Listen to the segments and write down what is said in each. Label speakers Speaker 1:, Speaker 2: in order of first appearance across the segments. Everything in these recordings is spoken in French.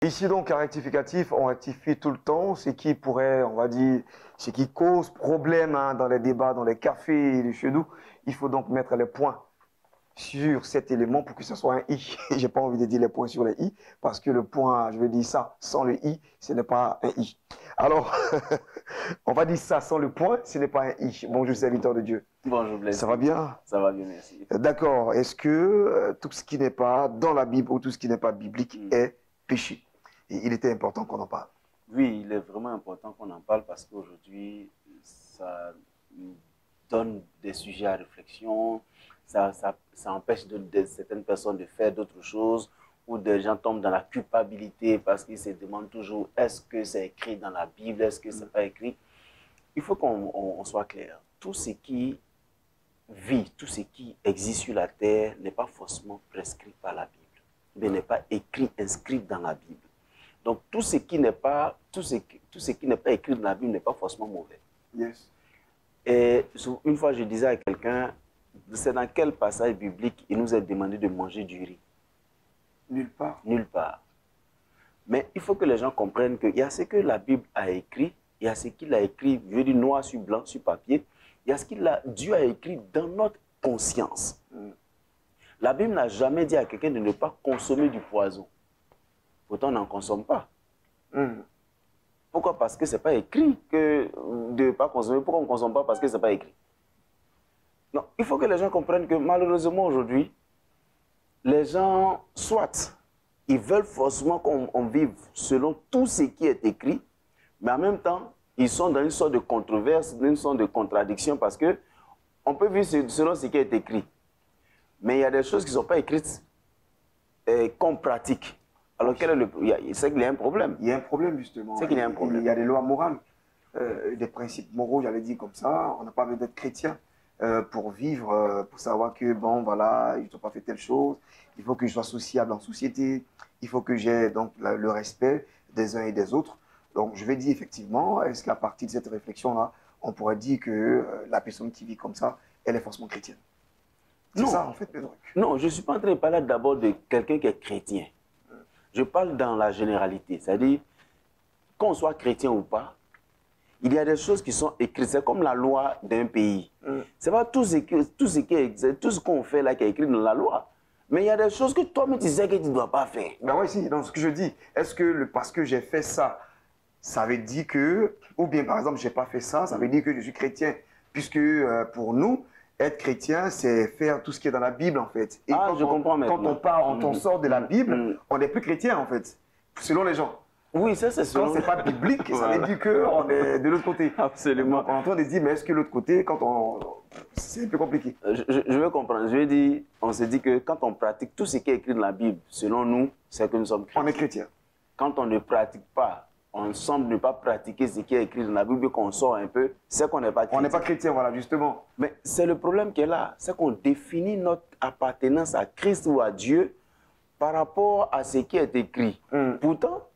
Speaker 1: Ici, donc, à rectificatif, on rectifie tout le temps, ce qui pourrait, on va dire, ce qui cause problème hein, dans les débats, dans les cafés et chez nous. Il faut donc mettre les points sur cet élément pour que ce soit un i. J'ai pas envie de dire les points sur les i, parce que le point, je vais dire ça, sans le i, ce n'est pas un i. Alors, on va dire ça sans le point, ce n'est pas un i. Bonjour, serviteur de Dieu.
Speaker 2: Bonjour, Blaise.
Speaker 1: Ça va bien?
Speaker 2: Ça va bien, merci.
Speaker 1: D'accord. Est-ce que tout ce qui n'est pas dans la Bible ou tout ce qui n'est pas biblique est péché? Et il était important qu'on en parle.
Speaker 2: Oui, il est vraiment important qu'on en parle parce qu'aujourd'hui, ça nous donne des sujets à réflexion, ça empêche certaines personnes de faire d'autres choses, ou des gens tombent dans la culpabilité parce qu'ils se demandent toujours est-ce que c'est écrit dans la Bible, est-ce que c'est pas écrit. Il faut qu'on soit clair. Tout ce qui vit, tout ce qui existe sur la terre n'est pas forcément prescrit par la Bible, mais n'est pas écrit, inscrit dans la Bible. Donc tout ce qui n'est pas écrit dans la Bible n'est pas forcément mauvais.
Speaker 1: Yes.
Speaker 2: Et une fois je disais à quelqu'un, c'est dans quel passage biblique il nous est demandé de manger du riz?
Speaker 1: Nulle part.
Speaker 2: Nulle part. Mais il faut que les gens comprennent qu'il y a ce que la Bible a écrit, il y a ce qu'il a écrit, je veux dire noir sur blanc, sur papier, il y a ce que Dieu a écrit dans notre conscience. La Bible n'a jamais dit à quelqu'un de ne pas consommer du poison. Pourtant, on n'en consomme pas. Pourquoi? Parce que ce n'est pas écrit que de ne pas consommer. Pourquoi on ne consomme pas? Parce que ce n'est pas écrit. Non, il faut que les gens comprennent que malheureusement aujourd'hui, les gens, soit ils veulent forcément qu'on vive selon tout ce qui est écrit, mais en même temps, ils sont dans une sorte de controverse, une sorte de contradiction parce que on peut vivre selon ce qui est écrit. Mais il y a des choses qui ne sont pas écrites qu'on pratique. Alors, c'est qu'il y a un problème.
Speaker 1: Il y a un problème, justement.
Speaker 2: C'est qu'il y a un problème.
Speaker 1: Il y a des lois morales, des principes moraux, j'allais dire comme ça. On n'a pas besoin d'être chrétien pour vivre, pour savoir que, bon, voilà, ils n'ont pas fait telle chose. Il faut que je sois sociable en société. Il faut que j'ai donc le respect des uns et des autres. Donc, je vais dire effectivement, est-ce qu'à partir de cette réflexion-là, on pourrait dire que la personne qui vit comme ça, elle est forcément chrétienne? C'est ça, en fait, Pedro.
Speaker 2: Non, je ne suis pas en train de parler d'abord de quelqu'un qui est chrétien. Je parle dans la généralité, c'est-à-dire, qu'on soit chrétien ou pas, il y a des choses qui sont écrites, c'est comme la loi d'un pays. C'est pas tout ce qu'on fait là qui est écrit dans la loi. Mais il y a des choses que toi-même tu sais que tu ne dois pas faire.
Speaker 1: Ben oui, si, dans ce que je dis, est-ce que parce que j'ai fait ça, ça veut dire que, ou bien par exemple, je n'ai pas fait ça, ça veut dire que je suis chrétien. Puisque pour nous, être chrétien, c'est faire tout ce qui est dans la Bible, en fait. Et
Speaker 2: je comprends maintenant.
Speaker 1: Quand on part, quand on sort de la Bible, on n'est plus chrétien, en fait, selon les gens.
Speaker 2: Oui, ça c'est selon...
Speaker 1: Quand c'est pas biblique, ça veut dire qu'on est de l'autre côté.
Speaker 2: Absolument.
Speaker 1: Donc, on est en train de se dire, mais est-ce que l'autre côté, quand on... c'est un peu compliqué.
Speaker 2: Je veux comprendre. Je veux dire, on se dit que quand on pratique tout ce qui est écrit dans la Bible, selon nous, c'est que nous sommes chrétiens.
Speaker 1: On est chrétien.
Speaker 2: Quand on ne pratique pas, on semble ne pas pratiquer ce qui est écrit dans la Bible, qu'on sort un peu, c'est qu'on n'est pas chrétien.
Speaker 1: On n'est pas chrétien, voilà, justement.
Speaker 2: Mais c'est le problème qui est là, c'est qu'on définit notre appartenance à Christ ou à Dieu par rapport à ce qui est écrit. Pourtant,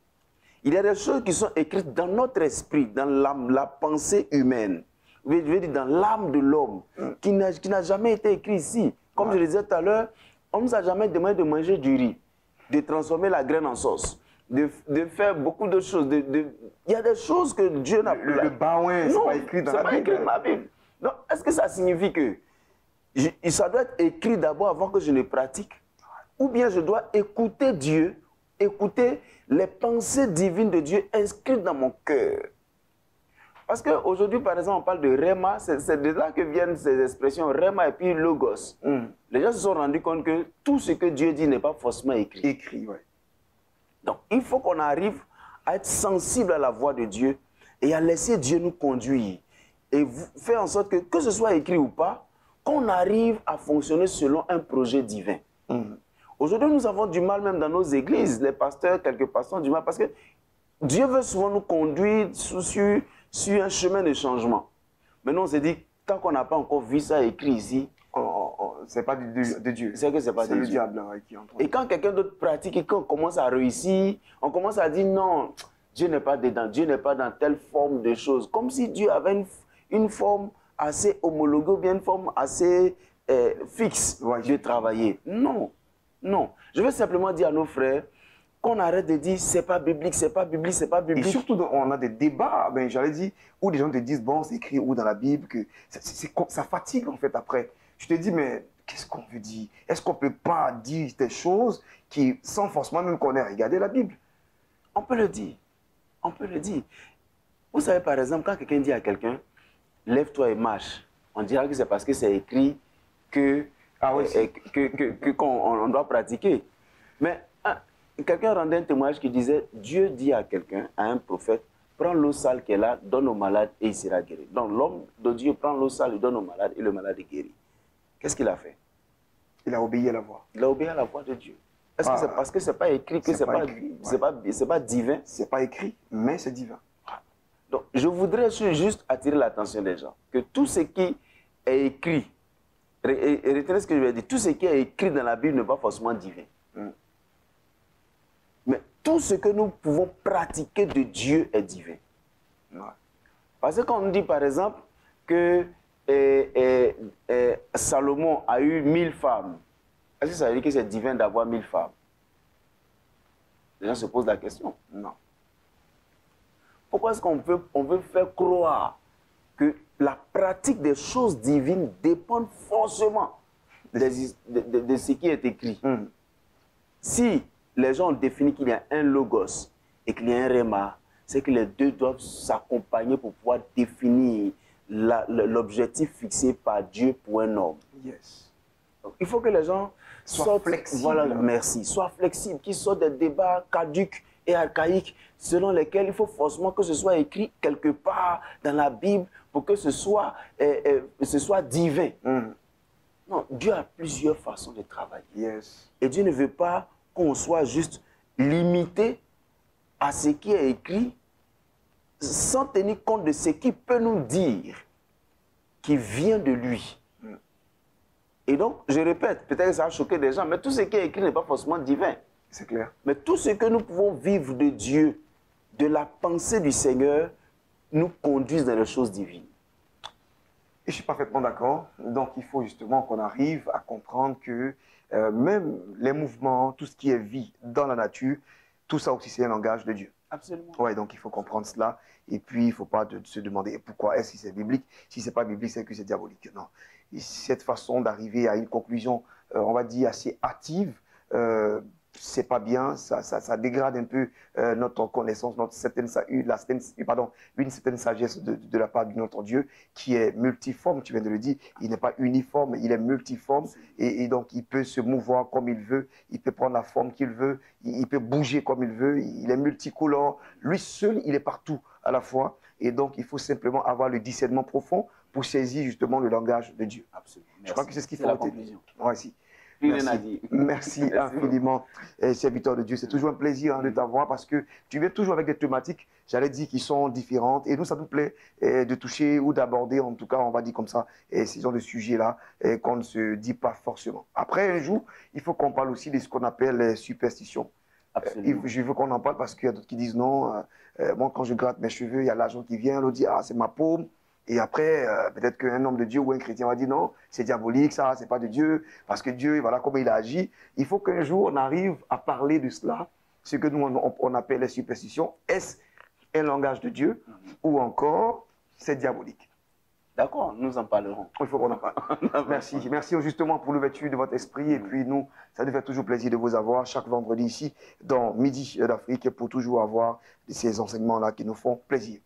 Speaker 2: il y a des choses qui sont écrites dans notre esprit, dans la pensée humaine, je veux dire dans l'âme de l'homme, qui n'a jamais été écrit ici. Comme je le disais tout à l'heure, on ne nous a jamais demandé de manger du riz, de transformer la graine en sauce. De faire beaucoup de choses. Il y a des choses que Dieu n'a plus.
Speaker 1: Le baouin, c'est pas écrit dans la Bible.
Speaker 2: C'est pas écrit dans la Bible. Donc, est-ce que ça signifie que ça doit être écrit d'abord avant que je ne pratique? Ou bien je dois écouter Dieu, écouter les pensées divines de Dieu inscrites dans mon cœur? Parce qu'aujourd'hui, par exemple, on parle de Réma, c'est de là que viennent ces expressions Réma et puis Logos. Les gens se sont rendus compte que tout ce que Dieu dit n'est pas forcément écrit.
Speaker 1: Écrit, oui.
Speaker 2: Donc, il faut qu'on arrive à être sensible à la voix de Dieu et à laisser Dieu nous conduire. Et faire en sorte que ce soit écrit ou pas, qu'on arrive à fonctionner selon un projet divin. Aujourd'hui, nous avons du mal même dans nos églises. Les pasteurs, quelques pasteurs ont du mal parce que Dieu veut souvent nous conduire sur un chemin de changement. Maintenant, on s'est dit, tant qu'on n'a pas encore vu ça écrit ici,
Speaker 1: c'est pas de Dieu.
Speaker 2: C'est que c'est pas de Dieu.
Speaker 1: C'est le diable qui entre.
Speaker 2: Et quand quelqu'un d'autre pratique et qu'on commence à réussir, on commence à dire non, Dieu n'est pas dedans, Dieu n'est pas dans telle forme de choses. Comme si Dieu avait une forme assez homologuée ou bien une forme assez fixe de travailler. Non, non. Je veux simplement dire à nos frères, qu'on arrête de dire c'est pas biblique, c'est pas biblique, c'est pas
Speaker 1: Et
Speaker 2: biblique.
Speaker 1: surtout, on a des débats, ben, j'allais dire, où les gens te disent, bon, c'est écrit où dans la Bible, que ça fatigue en fait après. Je te dis, mais qu'est-ce qu'on veut dire? Est-ce qu'on ne peut pas dire des choses qui, sans forcément même qu'on ait regardé la Bible?
Speaker 2: On peut le dire. On peut le dire. Vous savez, par exemple, quand quelqu'un dit à quelqu'un, lève-toi et marche, on dira que c'est parce que c'est écrit que, qu'on on doit pratiquer. Mais quelqu'un rendait un témoignage qui disait, Dieu dit à quelqu'un, à un prophète, prends l'eau sale qui est là, donne au malade et il sera guéri. Donc l'homme de Dieu prend l'eau sale, il donne au malade et le malade est guéri. Qu'est-ce qu'il a fait?
Speaker 1: Il a obéi à la voix.
Speaker 2: Il a obéi à la voix de Dieu. Est-ce que c'est parce que ce n'est pas écrit que ce n'est pas divin?
Speaker 1: Ce n'est pas écrit, mais c'est divin.
Speaker 2: Donc, je voudrais juste attirer l'attention des gens que tout ce qui est écrit, et retenez ce que je vais dire, tout ce qui est écrit dans la Bible n'est pas forcément divin. Mais tout ce que nous pouvons pratiquer de Dieu est divin. Parce que quand on dit par exemple que Salomon a eu 1000 femmes, est-ce que ça veut dire que c'est divin d'avoir 1000 femmes? Les gens se posent la question.
Speaker 1: Non.
Speaker 2: Pourquoi est-ce qu'on veut faire croire que la pratique des choses divines dépend forcément de ce qui est écrit? Si les gens ont défini qu'il y a un logos et qu'il y a un réma, c'est que les deux doivent s'accompagner pour pouvoir définir l'objectif fixé par Dieu pour un homme.
Speaker 1: Yes.
Speaker 2: Donc, il faut que les gens soient
Speaker 1: flexibles.
Speaker 2: Voilà, merci. Soient flexibles, qu'ils sortent des débats caducs et archaïques selon lesquels il faut forcément que ce soit écrit quelque part dans la Bible pour que ce soit divin. Non, Dieu a plusieurs façons de travailler.
Speaker 1: Yes.
Speaker 2: Et Dieu ne veut pas qu'on soit juste limité à ce qui est écrit sans tenir compte de ce qu'il peut nous dire qui vient de lui. Et donc, je répète, peut-être que ça a choqué des gens, mais tout ce qui est écrit n'est pas forcément divin.
Speaker 1: C'est clair.
Speaker 2: Mais tout ce que nous pouvons vivre de Dieu, de la pensée du Seigneur, nous conduisent dans les choses divines.
Speaker 1: Et je suis parfaitement d'accord. Donc, il faut justement qu'on arrive à comprendre que même les mouvements, tout ce qui est vie dans la nature, tout ça aussi, c'est un langage de Dieu.
Speaker 2: Absolument.
Speaker 1: Ouais, donc il faut comprendre cela. Et puis, il ne faut pas se demander pourquoi est-ce que c'est biblique. Si ce n'est pas biblique, c'est que c'est diabolique. Non. Et cette façon d'arriver à une conclusion, on va dire, assez hâtive, c'est pas bien, ça dégrade un peu notre connaissance, une certaine sagesse de la part de notre Dieu qui est multiforme, tu viens de le dire, il n'est pas uniforme, il est multiforme et donc il peut se mouvoir comme il veut, il peut prendre la forme qu'il veut, il peut bouger comme il veut, il est multicolore, lui seul, il est partout à la fois et donc il faut simplement avoir le discernement profond pour saisir justement le langage de Dieu.
Speaker 2: Absolument. Merci.
Speaker 1: Je crois que c'est ce qu'il faut
Speaker 2: la
Speaker 1: retenir.
Speaker 2: conclusion.
Speaker 1: Ouais, si.
Speaker 2: Merci.
Speaker 1: Merci infiniment, serviteur de Dieu. C'est toujours un plaisir de t'avoir parce que tu viens toujours avec des thématiques, j'allais dire, qui sont différentes. Et nous, ça nous plaît de toucher ou d'aborder, en tout cas, on va dire comme ça, ces genres de sujets-là qu'on ne se dit pas forcément. Après, un jour, il faut qu'on parle aussi de ce qu'on appelle les superstitions. Je veux qu'on en parle parce qu'il y a d'autres qui disent non. Moi, quand je gratte mes cheveux, il y a l'argent qui vient, l'autre dit, ah, c'est ma paume. Et après, peut-être qu'un homme de Dieu ou un chrétien va dire non, c'est diabolique, ça, c'est pas de Dieu, parce que Dieu, voilà comment il a agi. Il faut qu'un jour, on arrive à parler de cela, ce que nous, on appelle les superstitions. Est-ce un langage de Dieu ou encore c'est diabolique?
Speaker 2: D'accord, nous en parlerons.
Speaker 1: Il faut qu'on en parle. Merci. Merci justement pour l'ouverture de votre esprit. Et puis nous, ça nous fait toujours plaisir de vous avoir chaque vendredi ici, dans Midi d'Afrique, pour toujours avoir ces enseignements-là qui nous font plaisir.